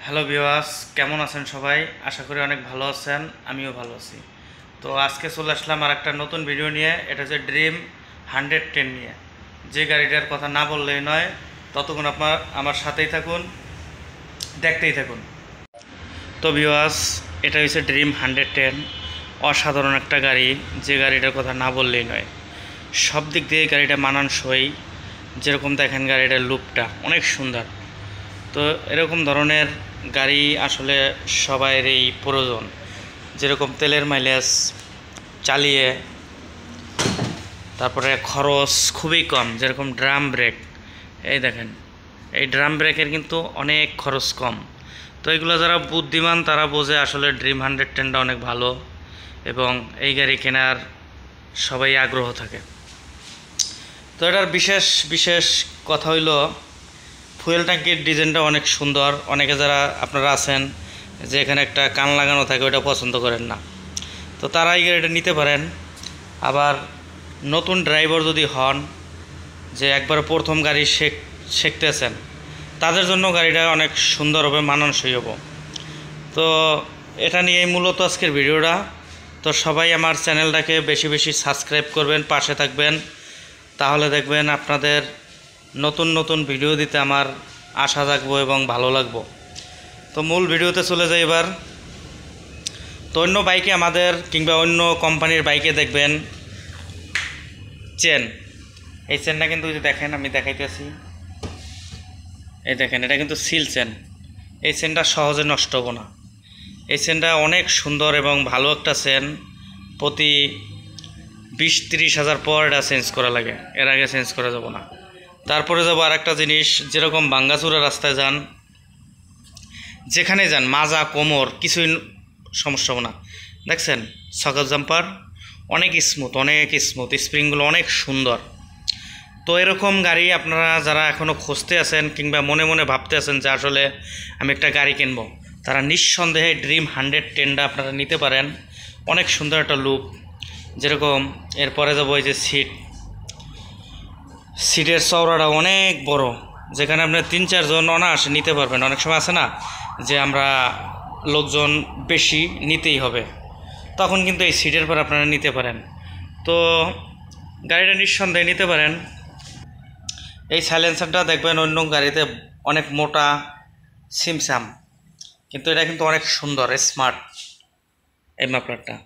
Hello viewers, কেমন আছেন সবাই? আশা করি অনেক ভালো আছেন, আমিও ভালো আছি। তো আজকে চলে আসলাম আর একটা নতুন ভিডিও নিয়ে। এটা হচ্ছে ড্রিম 110 নিয়ে। যে গাড়িটার কথা না বললেই নয়। ততক্ষণ আমার সাথেই থাকুন, দেখতেই থাকুন। তো ভিউয়ার্স, এটা হচ্ছে ড্রিম 110, অসাধারণ একটা গাড়ি। যে গাড়িটার কথা না বললেই নয়। সব দিক দিয়ে গাড়িটা মানানসই। যেরকম দেখেন গাড়িটার লুকটা অনেক সুন্দর। তো এরকম ধরনের গাড়ি আসলে সবাইয়েরই প্রয়োজন। যেরকম তেলের মাইলেজ চালিয়ে, তারপরে খরচ খুবই কম। যেরকম ড্রাম ব্রেক, এই দেখেন, এই ড্রাম ব্রেকের কিন্তু অনেক খরচ কম। তো এগুলো যারা বুদ্ধিমান তারা বোঝে আসলে ড্রিম 110টা অনেক ভালো, এবং এই গাড়ি কেনার সবাই আগ্রহ থাকে। তো এটার বিশেষ বিশেষ কথা হইল ফুয়েল ট্যাঙ্কির ডিজাইনটা অনেক সুন্দর। অনেকে যারা আপনারা আছেন যে এখানে একটা কান লাগানো থাকে, ওটা পছন্দ করেন না, তো তারা এই গাড়িটা নিতে পারেন। আবার নতুন ড্রাইভার যদি হন, যে একবার প্রথম গাড়ি শিখতেছেন, তাদের জন্য গাড়িটা অনেক সুন্দর হবে, মানানসই হবে। তো এটা নিয়েই মূলত আজকের ভিডিওটা। তো সবাই আমার চ্যানেলটাকে বেশি বেশি সাবস্ক্রাইব করবেন, পাশে থাকবেন। তাহলে দেখবেন আপনাদের নতুন নতুন ভিডিও দিতে আমার আশা জাগবো এবং ভালো লাগবো। তো মূল ভিডিওতে চলে যাই এবার। তো অন্য বাইকে আমাদের কিংবা অন্য কোম্পানির বাইকে দেখবেন চেন, এই চেনটা কিন্তু যদি দেখেন, আমি দেখাইতেছি, এই দেখেন, এটা কিন্তু সিল চেন। এই চেনটা সহজে নষ্ট হবো না। এই চেনটা অনেক সুন্দর এবং ভালো একটা চেন। প্রতি 20-30 হাজার পর এটা চেঞ্জ করা লাগে, এর আগে চেঞ্জ করা যাব না। তারপরে যাবো আর একটা জিনিস, যেরকম ভাঙ্গাচুরা রাস্তায় যান, যেখানে যান, মাজা কোমর কিছুই সমস্যা হবে না। দেখছেন সকেট জাম্পার অনেক স্মুথ, স্প্রিংগুলো অনেক সুন্দর। তো এরকম গাড়ি আপনারা যারা এখনও খুঁজতে আছেন কিংবা মনে মনে ভাবতে আছেন যে আসলে আমি একটা গাড়ি কিনবো, তারা নিঃসন্দেহে ড্রিম 110টা আপনারা নিতে পারেন। অনেক সুন্দর একটা লুক। যেরকম এরপরে যাবো এই যে সিটের চওড়াটা অনেক বড়, যেখানে আপনি 3-4 জন অনায়াসে নিতে পারবেন। অনেক সময় আছে না যে আমরা লোকজন বেশি নিতেই হবে, তখন কিন্তু এই সিটের পর আপনারা নিতে পারেন। তো গাড়িটা নিঃসন্দেহে নিতে পারেন। এই সাইলেন্সারটা দেখবেন অন্য গাড়িতে অনেক মোটা সিমসাম, কিন্তু এটা কিন্তু অনেক সুন্দর স্মার্ট এই মাফলারটা।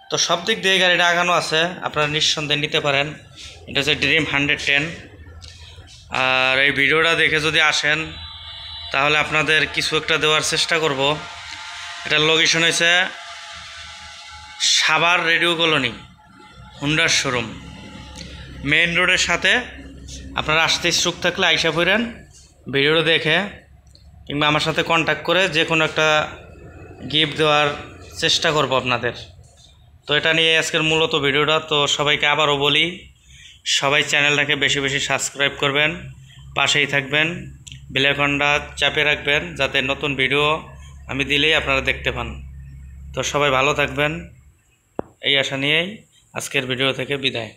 তো সব দিক দিয়ে গাড়িটা আগানো আছে, আপনারা নিঃসন্দেহে নিতে পারেন। এটা হচ্ছে ড্রিম 110। আর এই ভিডিওটা দেখে যদি আসেন, তাহলে আপনাদের কিছু একটা দেওয়ার চেষ্টা করব। এটার লোকেশন হয়েছে সাভার রেডিও কলোনি, হুন্ডার শোরুম, মেইন রোডের সাথে। আপনারা আসতে ইচ্ছুক থাকলে আইসা পড়েন, ভিডিওটা দেখে কিংবা আমার সাথে কন্ট্যাক্ট করে যে কোনো একটা গিফট দেওয়ার চেষ্টা করব আপনাদের। তো এটা নিয়ে আজকের মূলত ভিডিওটা। তো সবাইকে আবারও বলি, সবাই চ্যানেলটাকে বেশি বেশি সাবস্ক্রাইব করবেন, পাশেই থাকবেন, বেল আইকনটা চাপে রাখবেন, যাতে নতুন ভিডিও আমি দিলেই আপনারা দেখতে পান। তো সবাই ভালো থাকবেন, এই আশা নিয়েই আজকের ভিডিও থেকে বিদায়।